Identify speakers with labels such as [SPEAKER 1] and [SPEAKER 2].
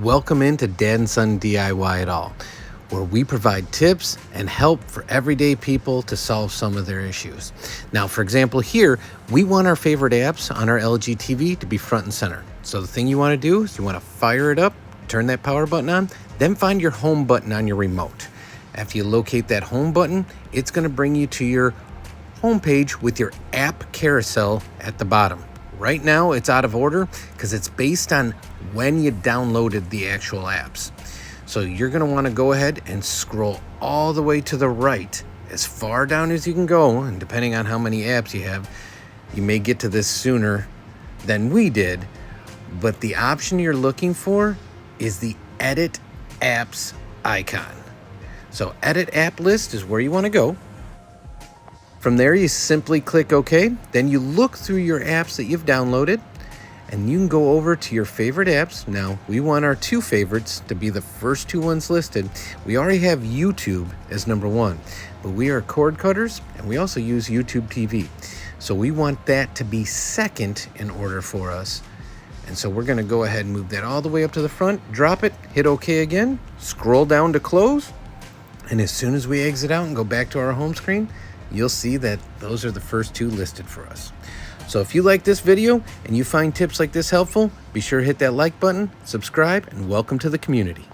[SPEAKER 1] Welcome into Dad and Son DIY It All, where we provide tips and help for everyday people to solve some of their issues. Now, for example, here, we want our favorite apps on our LG TV to be front and center. So the thing you want to do is you want to fire it up, turn that power button on, then find your home button on your remote. After you locate that home button, it's going to bring you to your home page with your app carousel at the bottom. Right now, it's out of order because it's based on when you downloaded the actual apps. So you're going to want to go ahead and scroll all the way to the right, as far down as you can go, and depending on how many apps you have, you may get to this sooner than we did, but the option you're looking for is the Edit Apps icon. So Edit App List is where you want to go. From there, you simply click OK. Then you look through your apps that you've downloaded, and you can go over to your favorite apps. Now, we want our two favorites to be the first two ones listed. We already have YouTube as number one, but we are cord cutters, and we also use YouTube TV. So we want that to be second in order for us. And so we're going to go ahead and move that all the way up to the front, drop it, hit OK again, scroll down to close, and as soon as we exit out and go back to our home screen, you'll see that those are the first two listed for us. So if you like this video and you find tips like this helpful, be sure to hit that like button, subscribe, and welcome to the community.